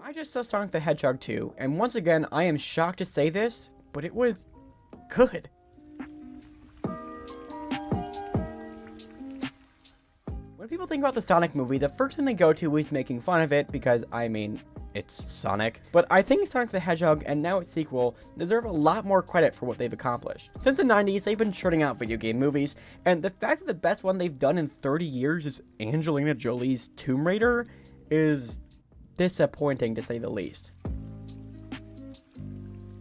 I just saw Sonic the Hedgehog 2, and once again, I am shocked to say this, but it was good. When people think about the Sonic movie, the first thing they go to is making fun of it because, I mean, it's Sonic. But I think Sonic the Hedgehog and now its sequel deserve a lot more credit for what they've accomplished. Since the 90s, they've been churning out video game movies, and the fact that the best one they've done in 30 years is Angelina Jolie's Tomb Raider is disappointing to say the least.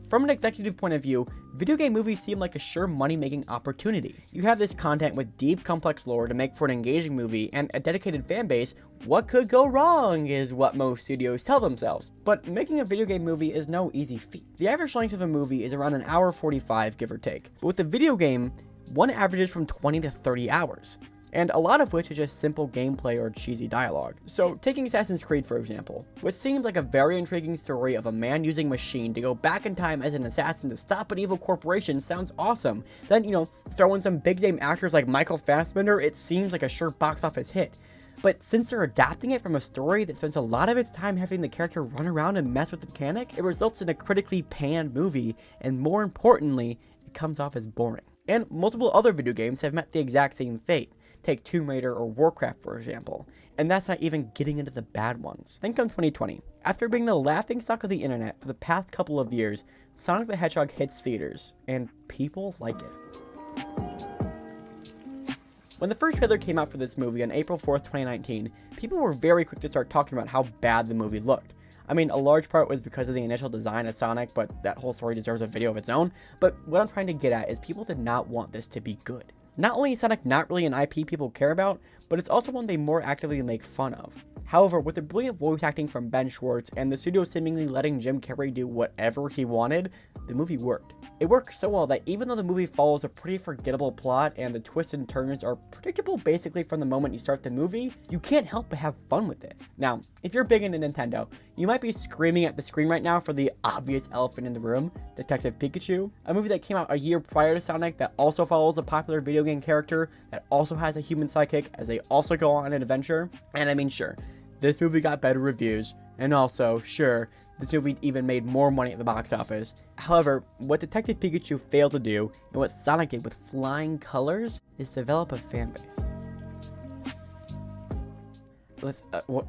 From an executive point of view, video game movies seem like a sure money-making opportunity. You have this content with deep, complex lore to make for an engaging movie and a dedicated fan base. What could go wrong is what most studios tell themselves. But making a video game movie is no easy feat. The average length of a movie is around an hour 45, give or take. But with a video game, one averages from 20 to 30 hours. And a lot of which is just simple gameplay or cheesy dialogue. So, taking Assassin's Creed for example, which seems like a very intriguing story of a man using a machine to go back in time as an assassin to stop an evil corporation sounds awesome. Then, throw in some big name actors like Michael Fassbender, it seems like a sure box office hit. But since they're adapting it from a story that spends a lot of its time having the character run around and mess with the mechanics, it results in a critically panned movie, and more importantly, it comes off as boring. And multiple other video games have met the exact same fate. Take Tomb Raider or Warcraft for example, and that's not even getting into the bad ones. Then come 2020. After being the laughingstock of the internet for the past couple of years, Sonic the Hedgehog hits theaters, and people like it. When the first trailer came out for this movie on April 4th, 2019, people were very quick to start talking about how bad the movie looked. I mean, a large part was because of the initial design of Sonic, but that whole story deserves a video of its own. But what I'm trying to get at is people did not want this to be good. Not only is Sonic not really an IP people care about, but it's also one they more actively make fun of. However, with the brilliant voice acting from Ben Schwartz and the studio seemingly letting Jim Carrey do whatever he wanted, the movie worked. It worked so well that even though the movie follows a pretty forgettable plot and the twists and turns are predictable basically from the moment you start the movie, you can't help but have fun with it. Now, if you're big into Nintendo, you might be screaming at the screen right now for the obvious elephant in the room, Detective Pikachu, a movie that came out a year prior to Sonic that also follows a popular video game character that also has a human sidekick as they also go on an adventure. And I mean, sure, this movie got better reviews, and also, sure, this movie even made more money at the box office. However, what Detective Pikachu failed to do, and what Sonic did with flying colors, is develop a fan base.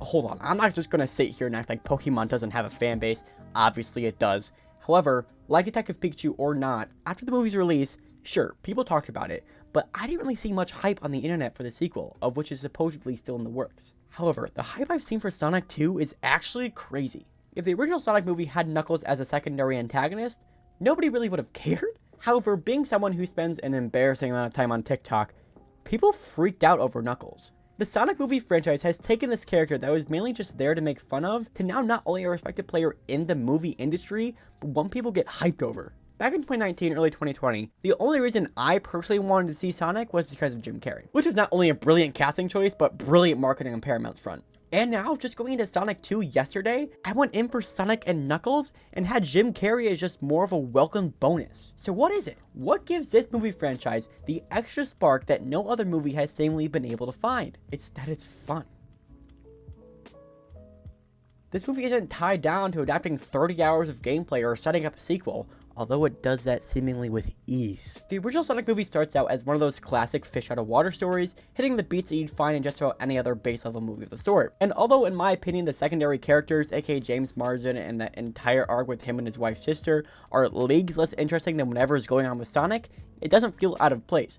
Hold on, I'm not just gonna sit here and act like Pokemon doesn't have a fan base. Obviously it does. However, like Detective Pikachu or not, after the movie's release, sure, people talked about it, but I didn't really see much hype on the internet for the sequel, of which is supposedly still in the works. However, the hype I've seen for Sonic 2 is actually crazy. If the original Sonic movie had Knuckles as a secondary antagonist, nobody really would have cared. However, being someone who spends an embarrassing amount of time on TikTok, people freaked out over Knuckles. The Sonic movie franchise has taken this character that was mainly just there to make fun of, to now not only a respected player in the movie industry, but one people get hyped over. Back in 2019, early 2020, the only reason I personally wanted to see Sonic was because of Jim Carrey, which was not only a brilliant casting choice, but brilliant marketing on Paramount's front. And now, just going into Sonic 2 yesterday, I went in for Sonic and Knuckles and had Jim Carrey as just more of a welcome bonus. So what is it? What gives this movie franchise the extra spark that no other movie has seemingly been able to find? It's that it's fun. This movie isn't tied down to adapting 30 hours of gameplay or setting up a sequel, although it does that seemingly with ease. The original Sonic movie starts out as one of those classic fish out of water stories, hitting the beats that you'd find in just about any other base level movie of the sort. And although in my opinion the secondary characters, aka James Marsden and that entire arc with him and his wife's sister, are leagues less interesting than whatever is going on with Sonic, it doesn't feel out of place.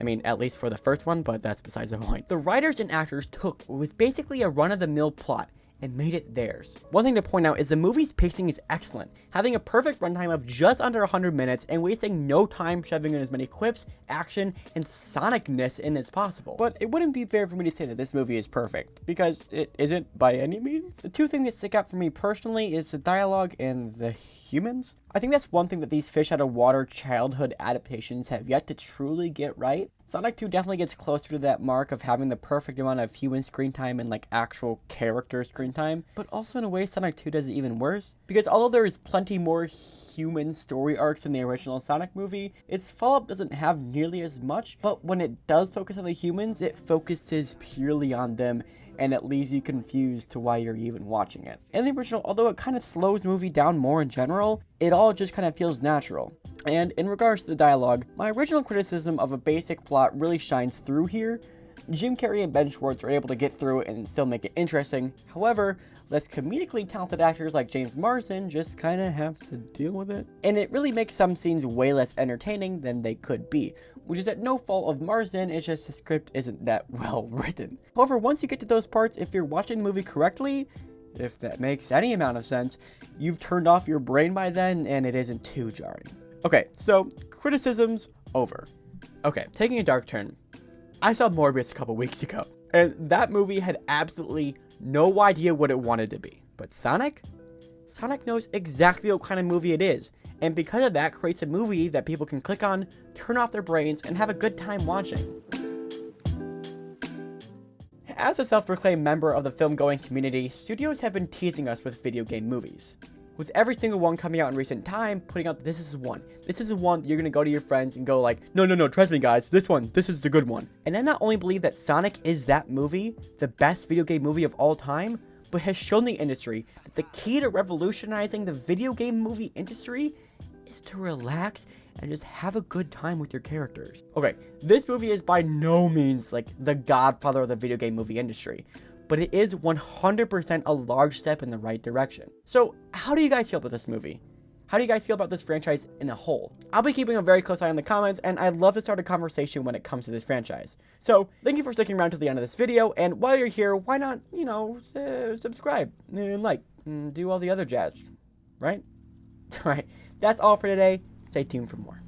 I mean, at least for the first one, but that's besides the point. The writers and actors took what was basically a run-of-the-mill plot and made it theirs. One thing to point out is the movie's pacing is excellent, having a perfect runtime of just under 100 minutes and wasting no time shoving in as many quips, action, and sonicness in as possible. But it wouldn't be fair for me to say that this movie is perfect, because it isn't by any means. The two things that stick out for me personally is the dialogue and the humans. I think that's one thing that these fish out of water childhood adaptations have yet to truly get right. Sonic 2 definitely gets closer to that mark of having the perfect amount of human screen time and like actual character screen time, but also in a way Sonic 2 does it even worse, because although there is plenty more human story arcs in the original Sonic movie, its follow-up doesn't have nearly as much, but when it does focus on the humans, it focuses purely on them and it leaves you confused to why you're even watching it. In the original, although it kind of slows the movie down more in general, it all just kind of feels natural. And in regards to the dialogue, my original criticism of a basic plot really shines through here. Jim Carrey and Ben Schwartz are able to get through it and still make it interesting. However, less comedically talented actors like James Marsden just kind of have to deal with it. And it really makes some scenes way less entertaining than they could be, which is at no fault of Marsden, it's just the script isn't that well written. However, once you get to those parts, if you're watching the movie correctly, if that makes any amount of sense, you've turned off your brain by then and it isn't too jarring. Okay, so criticisms over. Okay, taking a dark turn. I saw Morbius a couple weeks ago, and that movie had absolutely no idea what it wanted to be. But Sonic knows exactly what kind of movie it is, and because of that creates a movie that people can click on, turn off their brains, and have a good time watching. As a self-proclaimed member of the film-going community, studios have been teasing us with video game movies. With every single one coming out in recent time, putting out this is one that you're gonna go to your friends and go like, no, trust me guys, this is the good one. And I not only believe that Sonic is that movie, the best video game movie of all time, but has shown the industry that the key to revolutionizing the video game movie industry is to relax and just have a good time with your characters. Okay, this movie is by no means like the godfather of the video game movie industry, but it is 100% a large step in the right direction. So how do you guys feel about this movie? How do you guys feel about this franchise in a whole? I'll be keeping a very close eye on the comments, and I'd love to start a conversation when it comes to this franchise. So thank you for sticking around to the end of this video, and while you're here, why not, subscribe and like, and do all the other jazz, right? Alright, that's all for today. Stay tuned for more.